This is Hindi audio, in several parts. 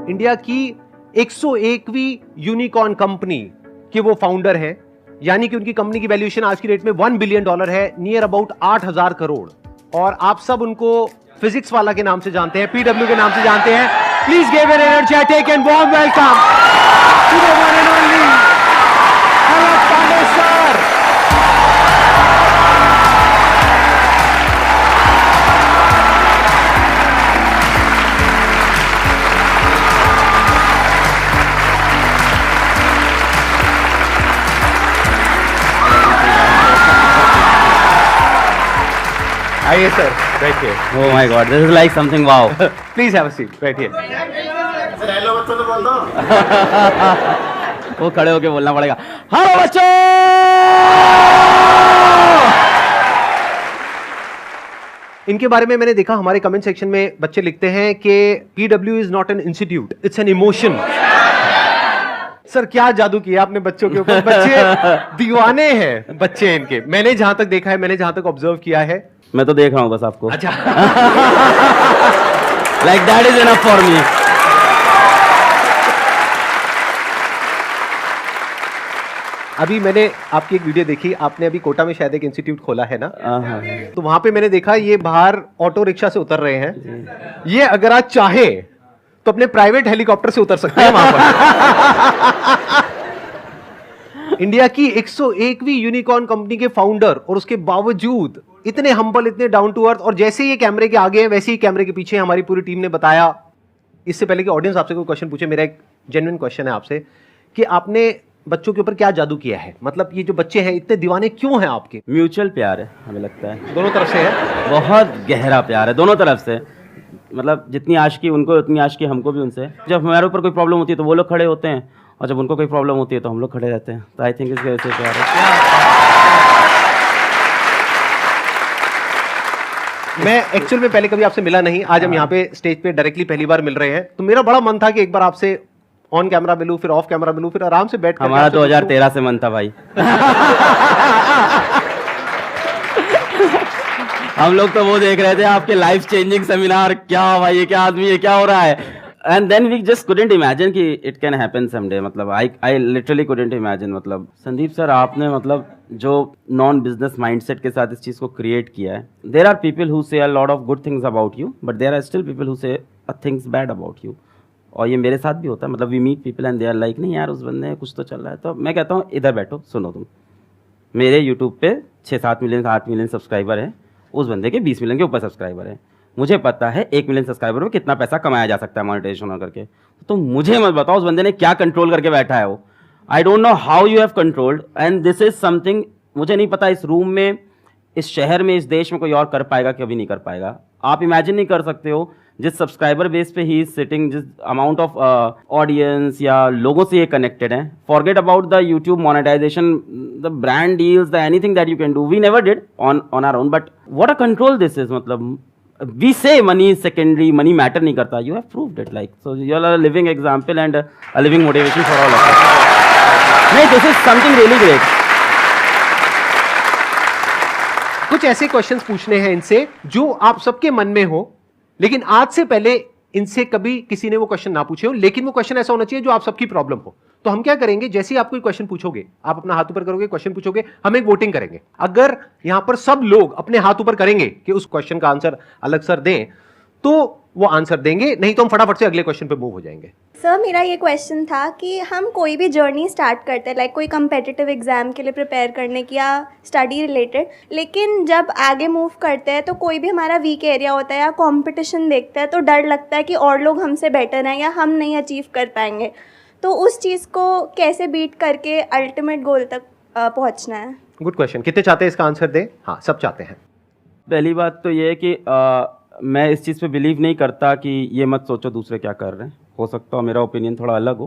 इंडिया की 101वीं यूनिकॉर्न कंपनी के वो फाउंडर हैं, यानी कि उनकी कंपनी की वैल्यूएशन आज की डेट में $1 बिलियन है, नियर अबाउट 8,000 करोड़। और आप सब उनको फिजिक्स वाला के नाम से जानते हैं, पीडब्ल्यू के नाम से जानते हैं। Please give an energetic and warm welcome to the one and only Alakh Pandey sir. आइए सर, बैठिए। Oh my God, this is like something wow. Please have a seat, बैठिए। वो खड़े होके बोलना पड़ेगा। हेलो बच्चों। इनके बारे में मैंने देखा, हमारे कमेंट सेक्शन में बच्चे लिखते हैं कि PW is not an institute, it's an emotion. Sir क्या जादू किया आपने बच्चों के ऊपर, बच्चे दीवाने हैं बच्चे इनके। मैंने जहां तक देखा है, मैंने जहां तक ऑब्जर्व किया है। मैं तो देख रहा हूँ बस आपको। अच्छा। Like that is enough for me. अभी मैंने आपकी एक वीडियो देखी, आपने अभी कोटा में शायद एक इंस्टीट्यूट खोला है ना, तो वहां पे मैंने देखा ये बाहर ऑटो रिक्शा से उतर रहे हैं। ये अगर आज चाहे तो अपने प्राइवेट हेलीकॉप्टर से उतर सकते हैं वहां पर। इंडिया की 101वीं यूनिकॉर्न कंपनी के फाउंडर, और उसके बावजूद इतने हम्बल, इतने डाउन टू अर्थ, और जैसे ये कैमरे के आगे हैं वैसे ही कैमरे के पीछे हमारी पूरी टीम ने बताया। इससे पहले कि ऑडियंस आपसे कोई क्वेश्चन पूछे, मेरा एक जेन्युइन क्वेश्चन है आपसे कि आपने बच्चों के ऊपर क्या जादू किया है? मतलब ये जो बच्चे हैं इतने दीवाने क्यों हैं आपके? म्यूचुअल प्यार है, हमें लगता है दोनों तरफ से है, बहुत गहरा प्यार है दोनों तरफ से। मतलब जितनी आशिकी उनको उतनी आशिकी हमको भी उनसे। जब हमारे ऊपर कोई प्रॉब्लम होती है तो वो लोग खड़े होते हैं, और जब उनको कोई प्रॉब्लम होती है तो हम लोग खड़े रहते हैं। तो आई थिंक इसके वजह से प्यार है। मैं एक्चुअल में पहले कभी आपसे मिला नहीं, आज हम यहाँ पे स्टेज पे डायरेक्टली पहली बार मिल रहे हैं, तो मेरा बड़ा मन था कि एक बार आपसे ऑन कैमरा मिलूं, फिर ऑफ कैमरा मिलूं, फिर आराम से बैठ कर। हमारा 2013 से मन था भाई। हम लोग तो वो देख रहे थे आपके लाइफ चेंजिंग सेमिनार, क्या भाई ये क्या आदमी है, क्या हो रहा है। And then we just couldn't imagine कि इट कैन हैपन समडे। मतलब आई लिटरली कुडंट इमेजिन। मतलब संदीप सर आपने मतलब जो नॉन बिजनेस माइंडसेट के साथ इस चीज़ को क्रिएट किया है। There are people who say a lot of good things about you, but there are still people who say things bad about you. और ये मेरे साथ भी होता है। मतलब we meet people and they are like, नहीं यार उस बंदे कुछ तो चल रहा है। तो मैं कहता हूँ इधर बैठो, सुनो तुम। मेरे यूट्यूब पे 6-7 मिलियन 8 मिलियन सब्सक्राइबर हैं, उस बंदे के 20 मिलियन के ऊपर सब्सक्राइबर हैं। मुझे पता है 1 मिलियन सब्सक्राइबर में कितना पैसा कमाया जा सकता है मोनेटाइजेशन करके। तो मुझे मत बताओ उस बंदे ने क्या कंट्रोल करके बैठा है वो। I don't know how you have controlled, and this is something मुझे नहीं पता इस रूम में, इस शहर में, इस देश में कोई और कर पाएगा, कभी नहीं कर पाएगा। आप इमेजिन नहीं कर सकते हो जिस सब्सक्राइबर बेस पे ही इज सिटिंग, जिस अमाउंट ऑफ ऑडियंस या लोगों से ये कनेक्टेड है। Forget about the YouTube monetization, the brand deals, the anything that you can do, we never did on our own, but what a control this is. मतलब we say money is secondary, money matter नहीं करता, you have proved it, like so you are a living example and a living motivation for all of us. नहीं, this is something really great. कुछ ऐसे क्वेश्चंस पूछने हैं इनसे जो आप सबके मन में हो, लेकिन आज से पहले इनसे कभी किसी ने वो क्वेश्चन ना पूछे हो, लेकिन वो क्वेश्चन ऐसा होना चाहिए जो आप सबकी प्रॉब्लम हो। तो हम क्या करेंगे, जैसे ही आप कोई क्वेश्चन पूछोगे, आप अपना हाथ ऊपर करोगे, क्वेश्चन पूछोगे, हम एक वोटिंग करेंगे। अगर यहां पर सब लोग अपने हाथ ऊपर करेंगे कि उस क्वेश्चन का आंसर अलग सर दें, तो वो आंसर देंगे, नहीं तो हम फटाफट से अगले क्वेश्चन पे मूव हो जाएंगे। सर मेरा ये क्वेश्चन था कि हम कोई भी जर्नी स्टार्ट करते हैं, लाइक कोई कम्पिटिटिव एग्जाम के लिए प्रिपेयर करने की या स्टडी रिलेटेड, लेकिन जब आगे मूव करते हैं तो कोई भी हमारा वीक एरिया होता है या कंपटीशन देखते हैं तो डर लगता है कि और लोग हमसे बेटर हैं या हम नहीं अचीव कर पाएंगे। तो उस चीज़ को कैसे बीट करके अल्टीमेट गोल तक पहुंचना है? Good question. कितने चाहते हैं इसका आंसर दें? हाँ, सब चाहते हैं। पहली बात तो ये है कि मैं इस चीज़ पे बिलीव नहीं करता कि ये मत सोचो दूसरे क्या कर रहे हैं। हो सकता है मेरा ओपिनियन थोड़ा अलग हो,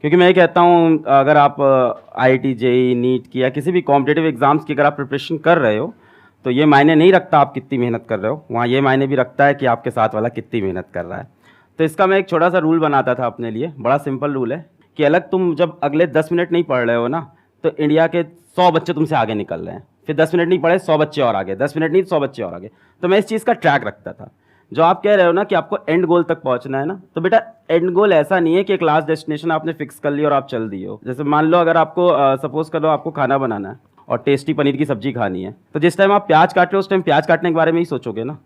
क्योंकि मैं ये कहता हूँ अगर आप IIT JEE नीट की या किसी भी कॉम्पिटिटिव एग्जाम्स की अगर आप प्रिपरेशन कर रहे हो तो ये मायने नहीं रखता आप कितनी मेहनत कर रहे हो, वहाँ ये मायने भी रखता है कि आपके साथ वाला कितनी मेहनत कर रहा है। तो इसका मैं एक छोटा सा रूल बनाता था अपने लिए, बड़ा सिंपल रूल है कि अलग तुम जब अगले 10 मिनट नहीं पढ़ रहे हो ना, तो इंडिया के 100 बच्चे तुमसे आगे निकल रहे हैं। फिर 10 मिनट नहीं पढ़े 100 बच्चे और आगे, 10 मिनट नहीं 100 बच्चे और आगे। तो मैं इस चीज़ का ट्रैक रखता था। जो आप कह रहे हो ना कि आपको एंड गोल तक पहुंचना है ना, तो बेटा एंड गोल ऐसा नहीं है कि एक लास्ट डेस्टिनेशन आपने फिक्स कर लिया और आप चल दिए हो। जैसे मान लो अगर आपको सपोज कर लो आपको खाना बनाना है और टेस्टी पनीर की सब्जी खानी है, तो जिस टाइम आप प्याज काट रहे हो उस टाइम प्याज काटने के बारे में ही सोचोगे ना,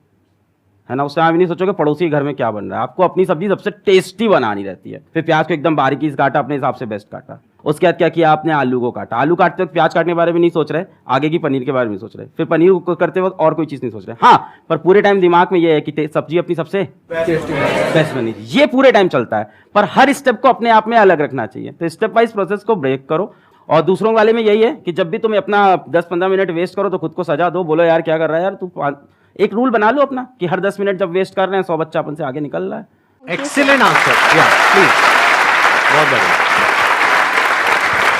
है ना। उस टाइम आप नहीं सोचोगे पड़ोसी के घर में क्या बन रहा है। आपको अपनी सब्जी सबसे टेस्टी बनानी रहती है। फिर प्याज को एकदम बारीकी से काटा, अपने हिसाब से बेस्ट काटा। उसके बाद क्या किया आपने, आलू को काटा। आलू काटते वक्त प्याज काटने के बारे में नहीं सोच रहे, आगे की पनीर के बारे में सोच रहे। फिर पनीर को करते वक्त और कोई चीज़ नहीं सोच रहे। हाँ, पर पूरे टाइम दिमाग में ये है कि सब्जी अपनी सबसे बेस्ट बनी, ये पूरे टाइम चलता है। पर हर स्टेप को अपने आप में अलग रखना चाहिए। तो स्टेप वाइज प्रोसेस को ब्रेक करो। और दूसरों वाले में यही है कि जब भी तुम अपना 10-15 मिनट वेस्ट करो तो खुद को सजा दो, बोलो यार क्या कर रहा है यार तू। एक रूल बना लो अपना कि हर 10 मिनट जब वेस्ट कर रहे हैं 100 बच्चा अपन से आगे निकल रहा है। एक्सीलेंट आंसर, या प्लीज, बहुत बढ़िया।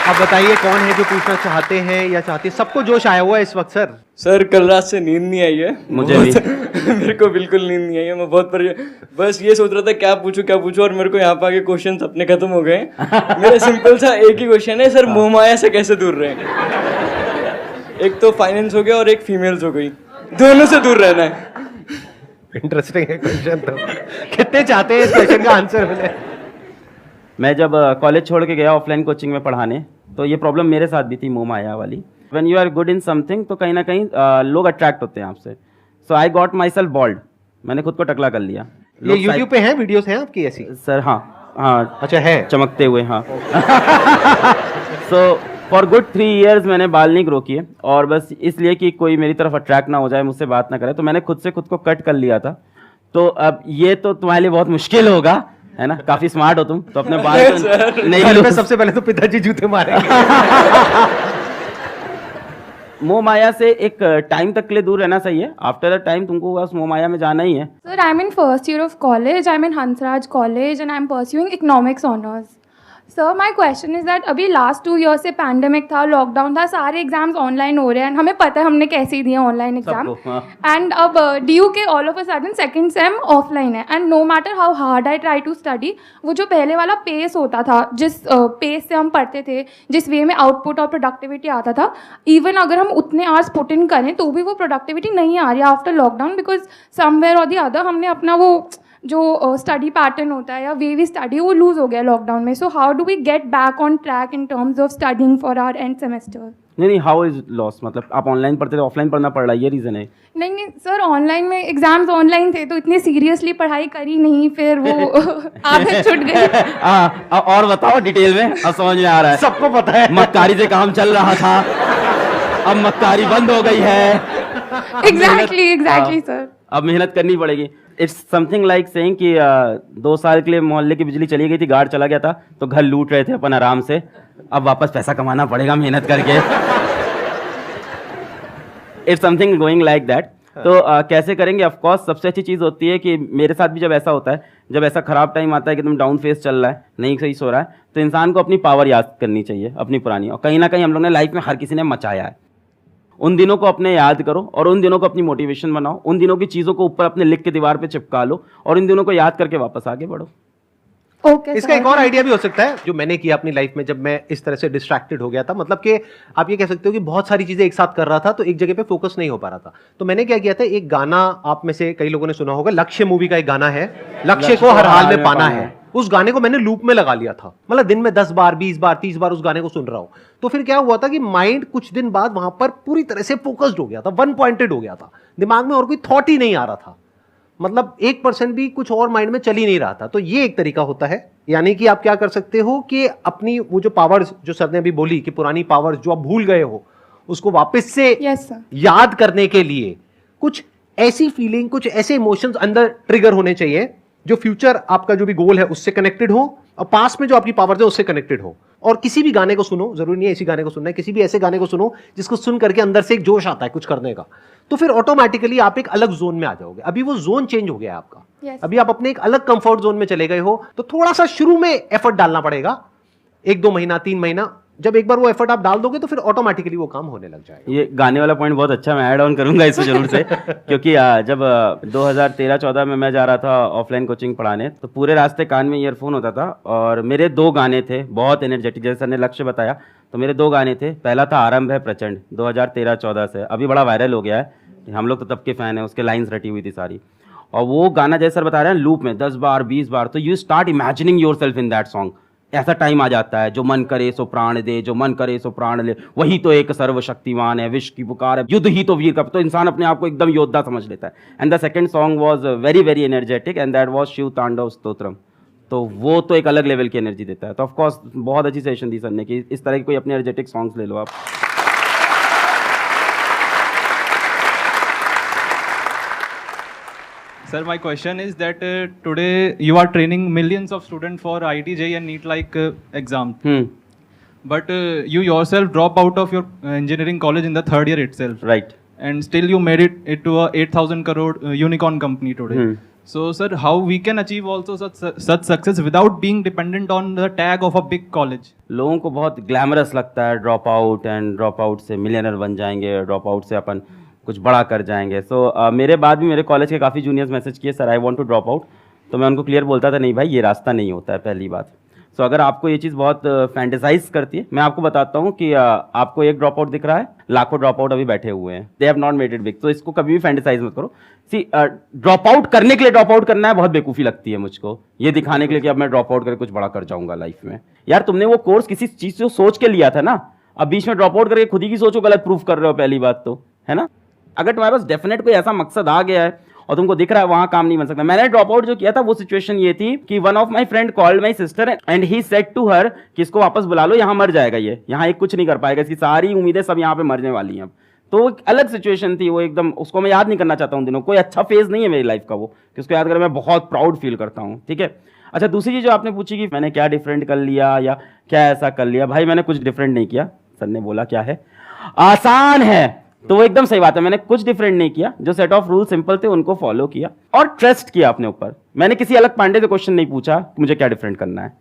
अब बताइए कौन है जो पूछना चाहते हैं या चाहते हैं? सबको जोश आया हुआ है इस वक्त सर। सर कल रात से नींद नहीं आई है मुझे भी। मेरे को बिल्कुल नींद नहीं आई है। मैं बहुत बस ये सोच रहा था क्या पूछूं और मेरे को यहाँ पे आके क्वेश्चन अपने खत्म हो गए। मेरा सिंपल सा एक ही क्वेश्चन है सर, मोहमाया से कैसे दूर रहे? एक तो फाइनेंस हो गया और एक फीमेल्स हो गई, दोनों से दूर रहना है। इंटरेस्टिंग है क्वेश्चन। तो कितने चाहते हैं इस क्वेश्चन का आंसर मिले? मैं जब कॉलेज छोड़ के गया ऑफलाइन कोचिंग में पढ़ाने, तो ये प्रॉब्लम मेरे साथ भी थी, मोह माया वाली। When you are good in something तो कहीं ना कहीं लोग अट्रैक्ट होते हैं आपसे। So I got myself bold, मैंने खुद को टकला कर लिया। ये यूट्यूब पे हैं वीडियोस हैं आपकी ऐसी? सर हाँ अच्छा है, चमकते हुए, हाँ। सो फॉर गुड 3 years मैंने बाल नहीं ग्रो किए, और बस इसलिए कि कोई मेरी तरफ अट्रैक्ट ना हो जाए, मुझसे बात ना करे, तो मैंने खुद से खुद को कट कर लिया था। तो अब ये तो तुम्हारे लिए बहुत मुश्किल होगा, है ना। काफी स्मार्ट हो तुम, तो अपने बाल तो नहीं घर लो। में सबसे पहले तो पिताजी जूते मारेंगे। मोह माया से एक टाइम तक के लिए दूर रहना सही है। आफ्टर अ टाइम तुमको उस मोह माया में जाना ही है। Sir, I'm in first year of college. I'm in Hansraj College and I'm pursuing economics honors. Sir, my question is that अभी लास्ट 2 years से पैंडमिक था, लॉकडाउन था, सारे एग्जाम्स ऑनलाइन हो रहे हैं। हमें पता है हमने कैसे दिए ऑनलाइन एग्जाम। सबको, हाँ। एंड अब ड्यू के all of a sudden second same offline है। And no matter how hard I try to study, वो जो पहले वाला पेस होता था, जिस पेस से हम पढ़ते थे, जिस वे में आउटपुट और प्रोडक्टिविटी आता था, इवन अगर हम उतने आवर्स पुट इन करें तो भी वो प्रोडक्टिविटी नहीं आ रही है आफ्टर लॉकडाउन। बिकॉज समवेयर और द अदर हमने अपना वो जो स्टडी पैटर्न होता है या वे वी स्टडी वो लूज हो गया लॉकडाउन में। So how do we get back on track in terms of studying for our end semester? नहीं, हाउ इज लॉस? मतलब आप ऑनलाइन पढ़ते थे, ऑफलाइन पढ़ना पड़ रहा है, ये रीजन है? नहीं सर, ऑनलाइन में एग्जाम्स ऑनलाइन थे तो इतनी सीरियसली पढ़ाई करी नहीं, फिर वो आदत छूट गई। और बताओ डिटेल में, अब समझ में आ रहा है। सबको पता है मक्कारी से काम चल रहा था, अब मक्कारी बंद हो गई है। Exactly sir. अब मेहनत करनी पड़ेगी। इट्स समथिंग लाइक सेइंग कि 2 साल के लिए मोहल्ले की बिजली चली गई थी, गार्ड चला गया था, तो घर लूट रहे थे अपन आराम से। अब वापस पैसा कमाना पड़ेगा मेहनत करके। It's something going like that. तो कैसे करेंगे? ऑफ कोर्स सबसे अच्छी चीज़ होती है कि मेरे साथ भी जब ऐसा होता है, जब ऐसा खराब टाइम आता है कि तुम डाउन फेस चल रहा है, नहीं सही सो रहा है, तो इंसान को अपनी पावर याद करनी चाहिए, अपनी पुरानी। और कहीं ना कहीं हम लोग ने लाइफ में हर किसी ने मचाया है, उन दिनों को अपने याद करो और उन दिनों को अपनी मोटिवेशन बनाओ। उन दिनों की चीज़ों को ऊपर अपने लिख के दीवार पे चिपका लो और इन दिनों को याद करके वापस आगे बढ़ो। ओके, इसका एक और आइडिया भी हो सकता है जो मैंने किया अपनी लाइफ में, जब मैं इस तरह से डिस्ट्रैक्टेड हो गया था। मतलब कि आप ये कह सकते हो कि बहुत सारी चीजें एक साथ कर रहा था तो एक जगह पे फोकस नहीं हो पा रहा था। तो मैंने क्या किया था, एक गाना आप में से कई लोगों ने सुना होगा, लक्ष्य मूवी का एक गाना है, लक्ष्य को हर हाल में पाना है। उस गाने को मैंने लूप में लगा लिया था, मतलब दिन में 10 बार 20 बार 30 बार उस गाने को सुन रहा हूं। तो फिर क्या हुआ था कि माइंड कुछ दिन बाद वहां पर पूरी तरह से फोकस्ड हो गया था, वन पॉइंटेड हो गया था, दिमाग में और कोई थॉट ही नहीं आ रहा था, मतलब 1% भी कुछ और माइंड में चल ही नहीं रहा था। तो ये एक तरीका होता है, यानी कि आप क्या कर सकते हो कि अपनी वो जो पावर्स जो सर ने अभी बोली कि पुरानी पावर्स जो आप भूल गए हो, उसको वापस से याद करने के लिए कुछ ऐसी फीलिंग, कुछ ऐसे इमोशंस अंदर ट्रिगर होने चाहिए जो फ्यूचर आपका जो भी गोल है उससे कनेक्टेड हो और पास में जो आपकी पावर्स है उससे कनेक्टेड हो। और किसी भी गाने को सुनो, जरूरी नहीं है इसी गाने को सुनना है, किसी भी ऐसे गाने को सुनो जिसको सुन करके अंदर से एक जोश आता है कुछ करने का, तो फिर ऑटोमेटिकली आप एक अलग जोन में आ जाओगे। अभी वो जोन चेंज हो गया है आपका, अभी आप अपने एक अलग कंफर्ट जोन में चले गए हो। तो थोड़ा सा शुरू में एफर्ट डालना पड़ेगा, 1-2 महीना 3 महीना। जब एक बार वो एफर्ट आप डाल दोगे तो फिर ऑटोमेटिकली वो काम होने लग जाएगा। ये गाने वाला पॉइंट बहुत अच्छा, मैं ऐड ऑन करूंगा इसको जरूर से। क्योंकि जब 2013-14 में मैं जा रहा था ऑफलाइन कोचिंग पढ़ाने, तो पूरे रास्ते कान में ईयरफोन होता था और मेरे 2 गाने थे बहुत एनर्जेटिक, जैसे सर ने लक्ष्य बताया। तो मेरे 2 गाने थे, पहला था आरंभ है प्रचंड 2013-14 से, अभी बड़ा वायरल हो गया है, हम लोग तो तब के फैन हैं, उसके लाइन्स रटी हुई थी सारी। और वो गाना जैसे सर बता रहे हैं लूप में 10 बार 20 बार, तो you start imagining your self in that song. ऐसा टाइम आ जाता है, जो मन करे सो प्राण दे, जो मन करे सो प्राण ले, वही तो एक सर्वशक्तिमान है, विश्व की पुकार है, युद्ध ही तो वीर का, तो इंसान अपने आप को एकदम योद्धा समझ लेता है। And the second song was very very energetic and that was Shiv Tandav Stotram. तो वो तो एक अलग लेवल की एनर्जी देता है। तो ऑफ कोर्स बहुत अच्छी सेशन दी सर ने कि इस तरह की कोई अपने एनर्जेटिक सॉन्ग्स ले लो आप। Sir, my question is that today you are training millions of students for IIT JEE and NEET like exam. But you yourself drop out of your engineering college in the third year itself. Right. And still you made it to a 8,000 crore unicorn company today. So sir, how we can achieve also such success without being dependent on the tag of a big college? लोगों को बहुत ग्लैमरस लगता है drop out, and drop out से मिलियनर बन जाएंगे, ड्रॉप आउट से अपन कुछ बड़ा कर जाएंगे। सो मेरे बाद भी मेरे कॉलेज के काफ़ी जूनियर्स मैसेज किए sir I want to drop out, तो मैं उनको क्लियर बोलता था नहीं भाई ये रास्ता नहीं होता है पहली बात। सो अगर आपको ये चीज़ बहुत फैंटेसाइज करती है, मैं आपको बताता हूँ कि आपको एक ड्रॉप आउट दिख रहा है, लाखों ड्रॉप आउट अभी बैठे हुए हैं, they have not made it big. तो इसको कभी भी फैंटेसाइज मत करो। सी ड्रॉप आउट करने के लिए ड्रॉप आउट करना है बहुत बेवकूफ़ी लगती है मुझको, ये दिखाने के लिए कि अब मैं ड्रॉप आउट करके कुछ बड़ा कर जाऊंगा लाइफ में। यार तुमने वो कोर्स किसी चीज़ से सोच के लिया था ना, अब बीच में ड्रॉप आउट करके खुद ही की सोचो गलत प्रूफ कर रहे हो, पहली बात तो है ना। अगर तुम्हारे पास डेफिनेट कोई ऐसा मकसद आ गया है और तुमको दिख रहा है वहां काम नहीं बन सकता। मैंने ड्रॉप आउट जो किया था वो सिचुएशन ये थी कि one of my friend called my sister and he said to her कि इसको वापस बुला लो, यहाँ मर जाएगा ये, यहाँ एक कुछ नहीं कर पाएगा, इसकी सारी उम्मीदें सब यहाँ पे मरने वाली हैं। तो एक अलग सिचुएशन थी वो, एकदम उसको मैं याद नहीं करना चाहता हूँ दिनों। कोई अच्छा फेज नहीं है मेरी लाइफ का वो कि उसको याद कर मैं बहुत प्राउड फील करता हूँ। ठीक है, अच्छा दूसरी चीज़ जो आपने पूछी कि मैंने क्या डिफरेंट कर लिया या क्या ऐसा कर लिया, भाई मैंने कुछ डिफरेंट नहीं किया। सर ने बोला क्या है आसान है, तो वो एकदम सही बात है, मैंने कुछ डिफरेंट नहीं किया। जो सेट ऑफ रूल सिंपल थे उनको फॉलो किया और ट्रस्ट किया अपने ऊपर। मैंने किसी अलग पांडे से क्वेश्चन नहीं पूछा कि मुझे क्या डिफरेंट करना है,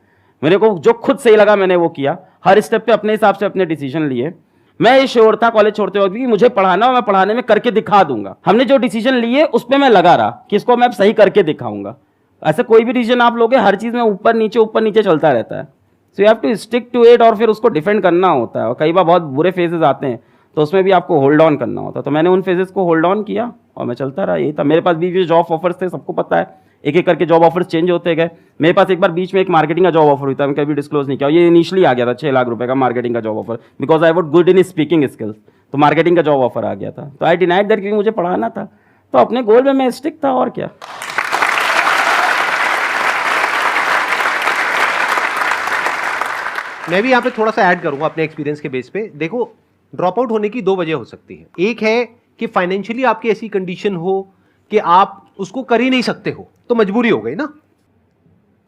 मेरे को जो खुद सही लगा मैंने वो किया। हर स्टेप पे अपने हिसाब से अपने डिसीजन लिए। मैं ये श्योर था कॉलेज छोड़ते वक्त कि मुझे पढ़ाना और मैं पढ़ाने में करके दिखा दूंगा। हमने जो डिसीजन लिए उस पर मैं लगा रहा कि इसको मैं सही करके दिखाऊंगा। ऐसे कोई भी डिसीजन आप लोगे हर चीज में ऊपर नीचे चलता रहता है। So you have to stick to it और फिर उसको डिफेंड करना होता है। और कई बार बहुत बुरे फेजेस आते हैं तो उसमें भी आपको होल्ड ऑन करना होता है। तो मैंने उन फेजेस को होल्ड ऑन किया और मैं चलता रहा। यही था, मेरे पास भी जॉब ऑफर्स थे, सबको पता है, एक एक करके जॉब ऑफर्स चेंज होते गए। मेरे पास एक बार बीच में एक मार्केटिंग का जॉब ऑफर हुआ था, मैं कभी डिस्क्लोज नहीं किया। ये इनिशियली आ गया था 6 लाख रुपए का मार्केटिंग का job offer, because I was good in speaking skills. तो मार्केटिंग का जॉब ऑफर आ गया था, तो आई डिनाइड दैट क्योंकि मुझे पढ़ाना था। तो अपने गोल में मैं स्टिक था और क्या। मैं भी यहाँ पे थोड़ा सा ऐड करूंगा अपने एक्सपीरियंस के बेस पे। देखो, ड्रॉप आउट होने की 2 वजह हो सकती है। एक है कि फाइनेंशियली आपकी ऐसी कंडीशन हो कि आप उसको कर ही नहीं सकते हो, तो मजबूरी हो गई ना।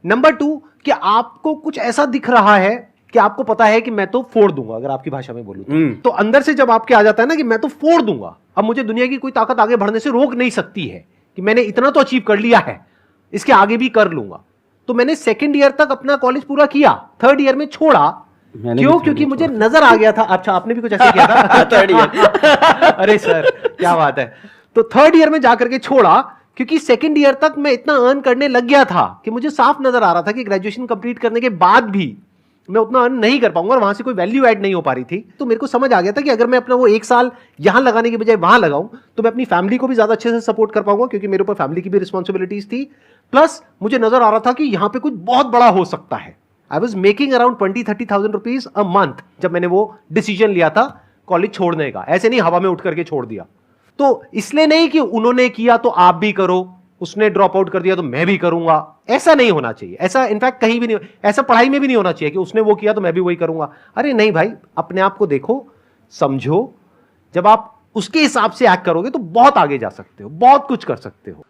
नंबर 2 कि आपको कुछ ऐसा दिख रहा है कि आपको पता है कि मैं तो फोड़ दूंगा, अगर आपकी भाषा में बोलूं तो अंदर से जब आपके आ जाता है ना कि मैं तो फोड़ दूंगा, अब मुझे दुनिया की कोई ताकत आगे बढ़ने से रोक नहीं सकती है, कि मैंने इतना तो अचीव कर लिया है, इसके आगे भी कर लूंगा। तो मैंने 2nd ईयर तक अपना कॉलेज पूरा किया, 3rd ईयर में छोड़ा। क्यों? क्योंकि मुझे नजर आ गया था। अच्छा, आपने भी कुछ ऐसा किया था? 3rd ईयर अरे सर क्या बात है। तो 3rd ईयर में जाकर के छोड़ा क्योंकि 2nd ईयर तक मैं इतना अर्न करने लग गया था कि मुझे साफ नजर आ रहा था कि ग्रेजुएशन कंप्लीट करने के बाद भी मैं उतना अर्न नहीं कर पाऊंगा और वहां से कोई वैल्यू ऐड नहीं हो पा रही थी। तो मेरे को समझ आ गया था कि अगर मैं अपना वो 1 साल यहां लगाने के बजाय वहां लगाऊं तो मैं अपनी फैमिली को भी ज्यादा अच्छे से सपोर्ट कर पाऊंगा, क्योंकि मेरे ऊपर फैमिली की भी रिस्पॉन्सिबिलिटीज थी। प्लस मुझे नजर आ रहा था कि यहां पे कुछ बहुत बड़ा हो सकता है। I was making around 20-30,000 rupees a month जब मैंने वो डिसीजन लिया था कॉलेज छोड़ने का। ऐसे नहीं हवा में उठ करके छोड़ दिया। तो इसलिए नहीं कि उन्होंने किया तो आप भी करो, उसने ड्रॉप आउट कर दिया तो मैं भी करूंगा, ऐसा नहीं होना चाहिए। ऐसा इनफैक्ट कहीं भी नहीं, ऐसा पढ़ाई में भी नहीं होना चाहिए कि उसने वो किया तो मैं भी वही करूंगा। अरे नहीं भाई, अपने आप को देखो, समझो। जब आप उसके हिसाब से एक्ट करोगे तो बहुत आगे जा सकते हो, बहुत कुछ कर सकते हो।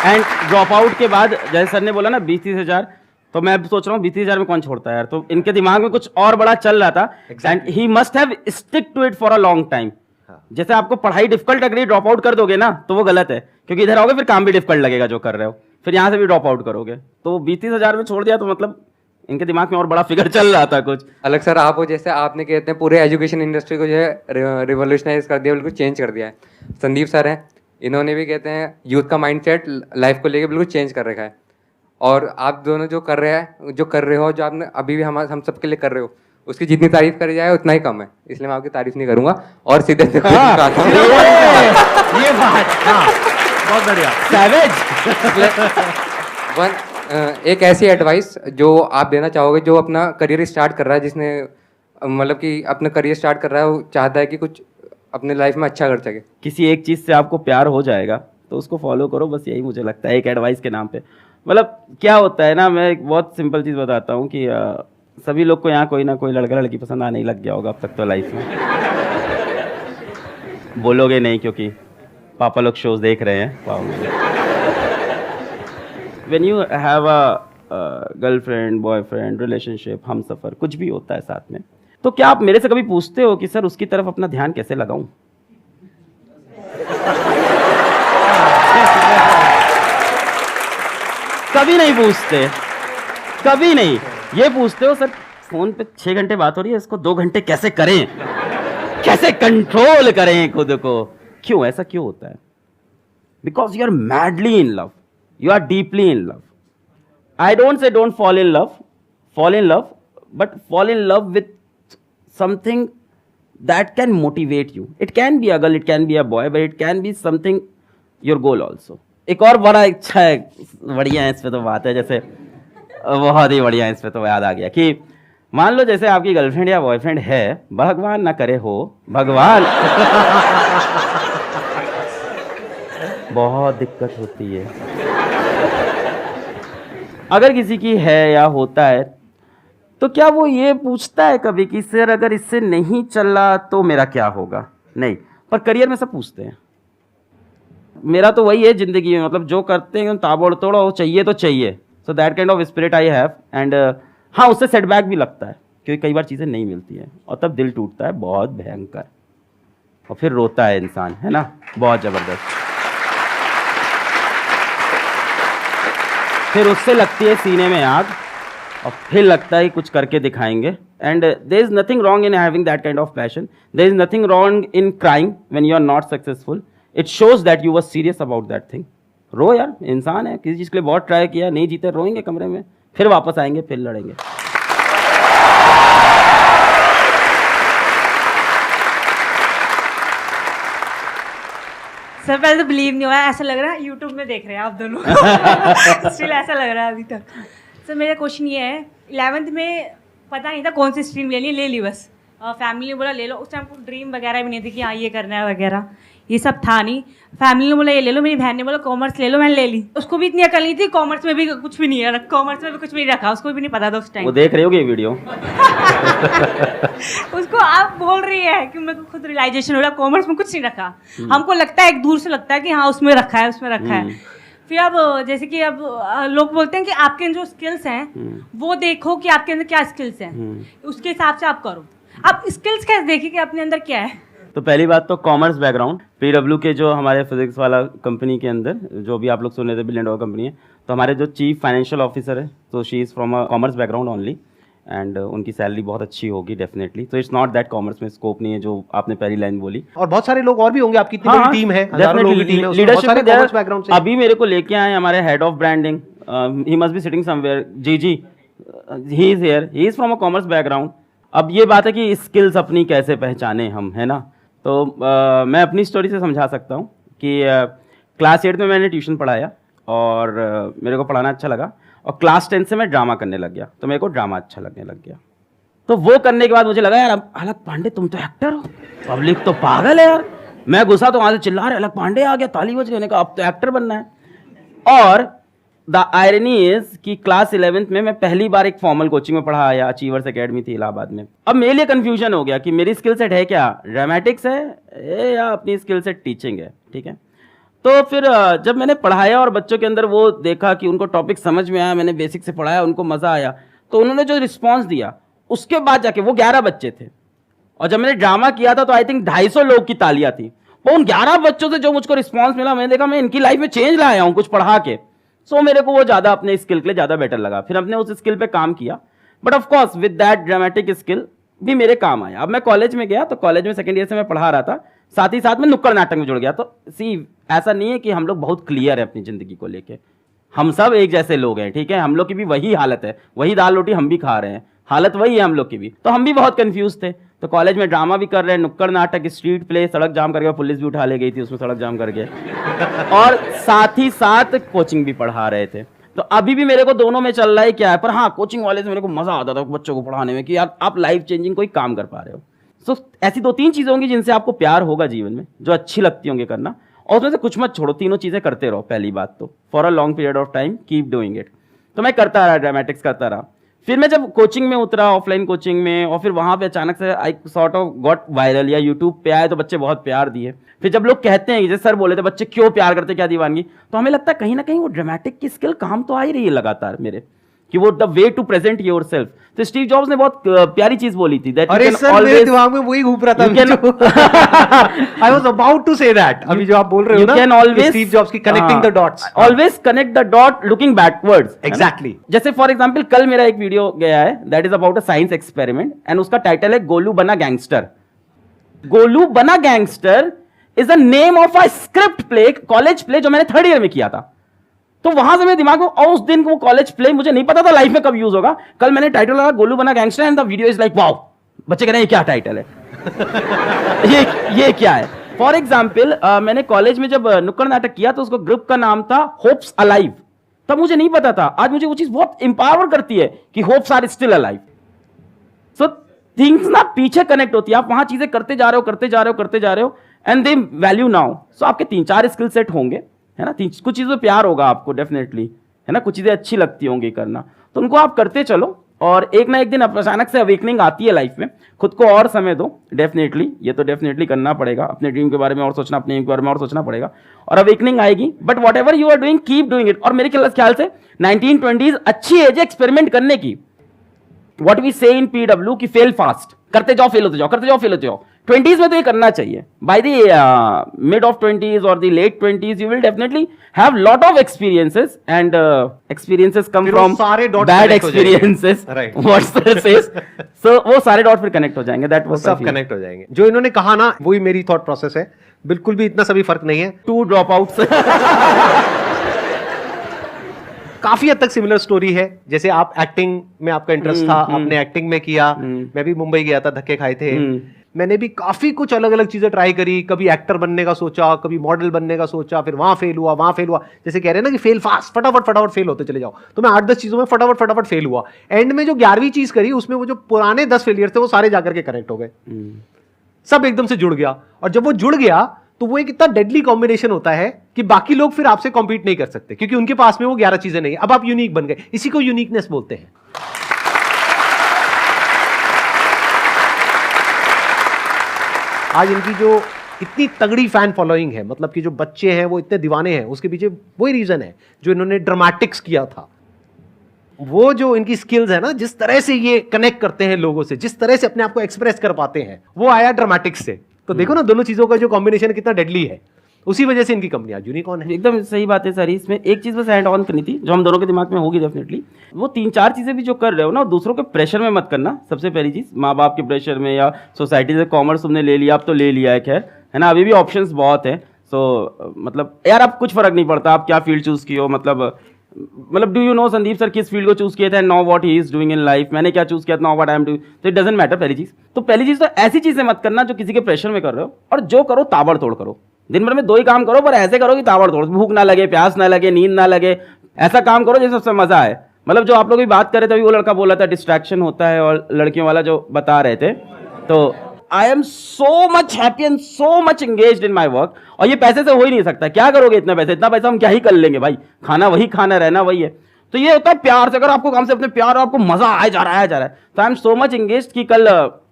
एंड ड्रॉप आउट के बाद जैसे सर ने बोला ना 20-30 हजार, तो मैं सोच रहा हूँ 20-30 हजार में कौन छोड़ता है यार। तो इनके दिमाग में कुछ और बड़ा चल रहा था and he must have stick to it for a long time. जैसे आपको पढ़ाई डिफिकल्ट लग रही है, ड्रॉप आउट कर दोगे ना तो वो गलत है, क्योंकि इधर आओगे फिर काम भी डिफिकल्ट लगेगा जो कर रहे हो, फिर यहाँ से भी ड्रॉप आउट करोगे। तो 20-30 हजार में छोड़ दिया तो मतलब इनके दिमाग में और बड़ा फिगर चल रहा था कुछ अलग। सर आप वो जैसे आपने कहते हैं पूरे एजुकेशन इंडस्ट्री को जो है रिवोल्यूशनाइज कर दिया, बिल्कुल चेंज कर दिया है। संदीप सर हैं, इन्होंने भी कहते हैं यूथ का माइंडसेट लाइफ को लेकर बिल्कुल चेंज कर रखा है। और आप दोनों जो कर रहे हो, जो आपने अभी भी हम सबके लिए कर रहे हो, उसकी जितनी तारीफ करी जाए उतना ही कम है, इसलिए मैं आपकी तारीफ नहीं करूंगा और सीधे ये बात, हाँ, बहुत बढ़िया। सैवेज। एक ऐसी एडवाइस जो आप देना चाहोगे जो अपना करियर स्टार्ट कर रहा है, जिसने मतलब कि अपना करियर स्टार्ट कर रहा है, वो चाहता है कि कुछ अपने लाइफ में अच्छा कर सके। किसी एक चीज़ से आपको प्यार हो जाएगा तो उसको फॉलो करो, बस यही मुझे लगता है एक एडवाइस के नाम पे। मतलब क्या होता है ना, मैं एक बहुत सिंपल चीज़ बताता हूँ कि सभी लोग को यहाँ कोई ना कोई लड़का लड़की पसंद आने ही लग गया होगा अब तक तो लाइफ में। बोलोगे नहीं क्योंकि पापा लोग शोज देख रहे हैं। When you have a girlfriend, boyfriend, relationship, हम सफ़र, कुछ भी होता है साथ में, तो क्या आप मेरे से कभी पूछते हो कि सर उसकी तरफ अपना ध्यान कैसे लगाऊं? कभी नहीं पूछते, कभी नहीं। ये पूछते हो सर फोन पे 6 घंटे बात हो रही है, इसको 2 घंटे कैसे करें, कैसे कंट्रोल करें खुद को? क्यों ऐसा क्यों होता है? Because you are madly in love, you are deeply in love. I don't say don't fall in love, fall in love, but fall in love with something that can motivate you. It can be a girl, it can be a boy, but it can be something your goal also. एक और बड़ा इच्छा है, बढ़िया है इस पे तो बात है, जैसे बहुत ही बढ़िया है इस पे तो याद आ गया कि मान लो जैसे आपकी गर्लफ्रेंड या बॉयफ्रेंड है, भगवान ना करे हो, भगवान बहुत दिक्कत होती है अगर किसी की है या होता है, तो क्या वो ये पूछता है कभी कि सर अगर इससे नहीं चला तो मेरा क्या होगा? नहीं, पर करियर में सब पूछते हैं। मेरा तो वही है जिंदगी में, मतलब जो करते हैं ताबड़ तोड़, वो चाहिए तो चाहिए। So that kind of spirit I have. And हाँ, उससे सेटबैक भी लगता है क्योंकि कई बार चीज़ें नहीं मिलती हैं और तब दिल टूटता है बहुत भयंकर, और फिर रोता है इंसान, है ना, बहुत ज़बरदस्त। फिर उससे लगती है सीने में आग और फिर लगता है कुछ करके दिखाएंगे। And there is nothing wrong in having that kind of passion, there is nothing wrong in crying when you are not successful. It shows that you were serious about that thing. रो यार, इंसान है, किसी चीज़ के लिए बहुत ट्राई किया, नहीं जीते, रोएंगे कमरे में, फिर वापस आएंगे, फिर लड़ेंगे। सर पहले तो बिलीव नहीं हुआ, ऐसा लग रहा है यूट्यूब में देख रहे हैं आप दोनों स्टिल ऐसा लग रहा है अभी तक। सर मेरा क्वेश्चन ये है, 11th में पता नहीं था कौन सी स्ट्रीम लेनी है, ले ली बस, फैमिली ने बोला ले लो। उस टाइम को ड्रीम वगैरह भी नहीं थी कि हाँ ये करना है वगैरह, ये सब था नहीं। फैमिली ने बोला ये ले लो, मेरी बहन ने बोला कॉमर्स ले लो, मैंने ले ली। उसको भी इतनी अकल नहीं थी, कॉमर्स में भी कुछ भी नहीं है, कॉमर्स में भी कुछ भी नहीं रखा, उसको भी नहीं पता था उस टाइम। वो देख रहे होगे ये वीडियो उसको आप बोल रही है कि मेरे को खुद रियलाइजेशन हो रहा है कॉमर्स में कुछ नहीं रखा। हमको लगता है एक दूर से लगता है कि हाँ उसमें रखा है, उसमें रखा है। फिर अब जैसे कि अब लोग बोलते हैं कि आपके जो स्किल्स हैं वो देखो कि आपके अंदर क्या स्किल्स हैं, उसके हिसाब से आप करो। आप स्किल्स कैसे देखिए कि अपने अंदर क्या है? तो पहली बात तो कॉमर्स बैकग्राउंड, PW के जो हमारे फिजिक्स वाला कंपनी के अंदर जो भी आप लोग सुने थे, बिलियन डॉलर कंपनी है, तो हमारे जो चीफ फाइनेंशियल ऑफिसर है, तो she is from a commerce background only, and उनकी सैलरी बहुत अच्छी होगी डेफिनेटली। तो इट्स नॉट दैट कॉमर्स में स्कोप नहीं है जो आपने पहली लाइन बोली। और बहुत सारे लोग और भी होंगे, आपकी इतनी बड़ी टीम है, हजारों लोगों की टीम है, उसमें बहुत सारे कॉमर्स बैकग्राउंड से। अभी मेरे को लेके आए हमारे head of branding, he must be sitting somewhere, जी, he is here, he is from a commerce background. अब ये बात है कि स्किल्स अपनी कैसे पहचाने हम, है ना। तो मैं अपनी स्टोरी से समझा सकता हूँ कि क्लास 8 में मैंने ट्यूशन पढ़ाया और मेरे को पढ़ाना अच्छा लगा, और क्लास 10 से मैं ड्रामा करने लग गया, तो मेरे को ड्रामा अच्छा लगने लग गया। तो वो करने के बाद मुझे लगा यार अलग पांडे तुम तो एक्टर हो, पब्लिक तो पागल है यार। मैं घुसा तो वहाँ से चिल्ला रहे अलग पांडे आ गया, ताली बज गई, अब तो एक्टर बनना है। और द आयरनी इज कि क्लास 11th में मैं पहली बार एक फॉर्मल कोचिंग में पढ़ा आया, अचीवर्स एकेडमी थी इलाहाबाद में। अब मेरे लिए कंफ्यूजन हो गया कि मेरी स्किल सेट है क्या, ड्रामेटिक्स है या अपनी स्किल सेट टीचिंग है, ठीक है। तो फिर जब मैंने पढ़ाया और बच्चों के अंदर वो देखा कि उनको टॉपिक समझ में आया, मैंने बेसिक से पढ़ाया, उनको मज़ा आया, तो उन्होंने जो रिस्पॉन्स दिया उसके बाद जाके वो 11 बच्चे थे, और जब मैंने ड्रामा किया था तो आई थिंक 250 लोग की तालियां थी। वो उन 11 बच्चों से जो मुझको रिस्पॉन्स मिला, मैंने देखा मैं इनकी लाइफ में चेंज लाया हूँ कुछ पढ़ा के। सो मेरे को वो ज़्यादा अपने स्किल के लिए ज़्यादा बेटर लगा, फिर हमने उस स्किल पे काम किया। But of course with that dramatic skill भी मेरे काम आया। अब मैं कॉलेज में गया तो कॉलेज में सेकंड ईयर से मैं पढ़ा रहा था, साथ ही साथ में नुक्कड़ नाटक में जुड़ गया। तो सी ऐसा नहीं है कि हम लोग बहुत क्लियर है अपनी ज़िंदगी को लेके, हम सब एक जैसे लोग हैं, ठीक है। हम लोग की भी वही हालत है, वही दाल रोटी हम भी खा रहे हैं, हालत वही है हम लोग की भी। तो हम भी बहुत कंफ्यूज थे। तो कॉलेज में ड्रामा भी कर रहे हैं, नुक्कड़ नाटक, स्ट्रीट प्ले, सड़क जाम करके पुलिस भी उठा ले गई थी उसमें सड़क जाम करके, और साथ ही साथ कोचिंग भी पढ़ा रहे थे। तो अभी भी मेरे को दोनों में चल रहा है क्या है, पर हाँ कोचिंग वाले से मेरे को मजा आता था बच्चों को पढ़ाने में कि यार आप लाइफ चेंजिंग कोई काम कर पा रहे हो। सो ऐसी 2-3 चीजें होंगी जिनसे आपको प्यार होगा जीवन में, जो अच्छी लगती होंगी करना, और उसमें से कुछ मत छोड़ो, तीनों चीजें करते रहो। पहली बात तो for a long period of time keep doing it. तो मैं करता रहा, ड्रामेटिक्स करता रहा। फिर मैं जब कोचिंग में उतरा, ऑफलाइन कोचिंग में, और फिर वहां पे अचानक से I sort of got viral, या यूट्यूब पे आए तो बच्चे बहुत प्यार दिए। फिर जब लोग कहते हैं, जैसे सर बोले थे बच्चे क्यों प्यार करते, क्या दीवानगी, तो हमें लगता है कहीं ना कहीं वो ड्रामेटिक की स्किल काम तो आ ही रही है लगातार मेरे, कि वो the way to present yourself. तो स्टीव जॉब्स ने बहुत प्यारी चीज बोली थी, दैट अरे सर मेरे दिमाग में वही घूम रहा था। I was about to say that. अभी जो आप बोल रहे हो ना, You can always, Steve Jobs की connecting the dots, always connect the dot looking backwards. Exactly. जैसे फॉर एग्जांपल कल मेरा एक वीडियो गया है, that is about a science experiment, and उसका टाइटल है गोलू बना गैंगस्टर। गोलू बना gangster is the name of a script play, college play, जो मैंने 3rd ईयर में किया था। तो वहां से मेरे दिमाग में, और उस दिन वो कॉलेज प्ले मुझे नहीं पता था लाइफ में कब यूज होगा। कल मैंने टाइटल लगा गोलू बना gangster, and the video is like wow, बच्चे कह रहे हैं ये क्या टाइटल है। ये क्या है। फॉर एग्जाम्पल मैंने कॉलेज में जब नुक्कड़ नाटक किया तो उसको ग्रुप का नाम था होप्स अलाइव। तब मुझे नहीं पता था, आज मुझे वो चीज बहुत इंपावर करती है कि hopes are still alive. So things ना पीछे कनेक्ट होती है, आप वहां चीजें करते जा रहे हो एंड दे वैल्यू नाउ। सो आपके 3-4 स्किल सेट होंगे, है ना, कुछ चीजों पे प्यार होगा आपको डेफिनेटली, है ना, कुछ चीजें अच्छी लगती होंगी करना, तो उनको आप करते चलो, और एक ना एक दिन अचानक से अवेकनिंग आती है लाइफ में। खुद को और समय दो, डेफिनेटली, ये तो डेफिनेटली करना पड़ेगा, अपने ड्रीम के बारे में और सोचना, अपने एम के बारे में और सोचना पड़ेगा, और अवेकनिंग आएगी। But whatever you are doing keep doing it. और मेरे ख्याल से 1920s अच्छी एज है एक्सपेरिमेंट करने की। व्हाट वी से इन पीडब्ल्यू की फेल फास्ट, करते जाओ फेल होते जाओ, करते जाओ फेल होते जाओ। 20s में तो ये करना चाहिए। By the mid of 20s और the late 20s you will definitely have lot of experiences, and experiences come from bad experiences, what's the says. So वो सारे डॉट फिर कनेक्ट हो जाएंगे, दैट वाज सब कनेक्ट हो जाएंगे। जो इन्होंने कहा ना, वही मेरी थॉट प्रोसेस है, बिल्कुल भी इतना सभी फर्क नहीं है। 2 ड्रॉप आउट्स काफी हद तक सिमिलर स्टोरी है। जैसे आप एक्टिंग में आपका इंटरेस्ट था, आपने एक्टिंग में किया, मैं भी मुंबई गया था, धक्के खाए थे, मैंने भी काफी कुछ अलग अलग चीजें ट्राई करी, कभी एक्टर बनने का सोचा, कभी मॉडल बनने का सोचा, फिर वहां फेल हुआ। जैसे कह रहे हैं ना कि फेल फास्ट, फटाफट फेल होते चले जाओ, तो मैं 8-10 चीजों में फटाफट फेल हुआ। एंड में जो 11वीं चीज करी, उसमें वो जो पुराने 10 फेलियर थे वो सारे जाकर के कनेक्ट हो गए, सब एकदम से जुड़ गया। और जब वो जुड़ गया तो वो एक इतना डेडली कॉम्बिनेशन होता है कि बाकी लोग फिर आपसे कॉम्पीट नहीं कर सकते, क्योंकि उनके पास में वो 11 चीजें नहीं है। अब आप यूनिक बन गए, इसी को यूनिकनेस बोलते हैं। आज इनकी जो इतनी तगड़ी फैन फॉलोइंग है, मतलब कि जो बच्चे हैं वो इतने दीवाने हैं, उसके पीछे वही रीजन है जो इन्होंने ड्रामेटिक्स किया था। वो जो इनकी स्किल्स है ना, जिस तरह से ये कनेक्ट करते हैं लोगों से, जिस तरह से अपने आप को एक्सप्रेस कर पाते हैं, वो आया ड्रामेटिक्स से। तो देखो ना, दोनों चीजों का जो कॉम्बिनेशन कितना डेडली है, उसी वजह से इनकी कंपनी आज यूनिकॉर्न है। एकदम सही बात है सर। इसमें एक चीज बस ऐड ऑन करनी थी, जो हम दोनों के दिमाग में होगी डेफिनेटली। वो 3-4 चीजें भी जो कर रहे हो ना, दूसरों के प्रेशर में मत करना। सबसे पहली चीज, माँ बाप के प्रेशर में या सोसाइटी से कॉमर्स तुमने ले लिया, अब तो ले लिया है, खैर, है ना, अभी भी ऑप्शंस बहुत है। सो मतलब यार अब कुछ फर्क नहीं पड़ता आप क्या फील्ड चूज की हो। मतलब do you know Sandeep sir किस फील्ड को चूज किया था, know what he is doing in life, मैंने क्या चूज किया था, know what I am doing, तो इट डजंट मैटर। पहली चीज तो ऐसी चीजें मत करना जो किसी के प्रेशर में कर रहे हो, और जो करो ताबड़तोड़ करो। दिन भर में 2 ही काम करो, पर ऐसे करो कि ताबड़तोड़, भूख ना लगे, प्यास ना लगे, नींद ना लगे, ऐसा काम करो जिससे सबसे मजा आए। मतलब जो आप लोग भी बात कर रहे थे, अभी वो लड़का बोला था डिस्ट्रैक्शन होता है, और लड़कियों वाला जो बता रहे थे, तो I am so much happy and so much engaged in my work. और ये पैसे से हो ही नहीं सकता, क्या करोगे इतना पैसा हम क्या ही कर लेंगे भाई, खाना वही खाना, रहना वही है। तो ये होता है प्यार से, अगर आपको काम से अपने प्यार और आपको मजा आए जा रहा है तो I am so much engaged कि कल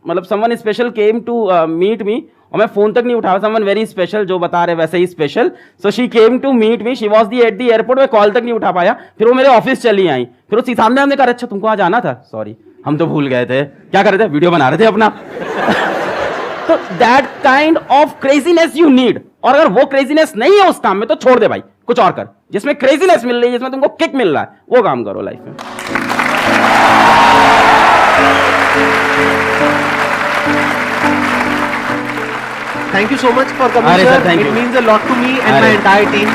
मतलब someone special came to meet me, और मैं फोन तक नहीं उठाया, समवन वेरी स्पेशल, जो बता रहे वैसे ही special. So she came to meet me, she was the at the airport, मैं कॉल तक नहीं उठा पाया, फिर वो मेरे ऑफिस चली आई, फिर वो सामने हमने कहा अच्छा तुमको आज आना था, सॉरी हम तो भूल गए थे, क्या कर रहे थे, वीडियो बना रहे थे अपना। तो that kind of craziness you need, और अगर वो क्रेजीनेस नहीं है उस काम में तो छोड़ दे भाई, कुछ और कर, जिसमें क्रेजीनेस मिल रही है, जिसमें तुमको किक मिल रहा है, वो काम करो लाइफ में। Thank you so much for coming, sir. It means a lot to me and my entire team.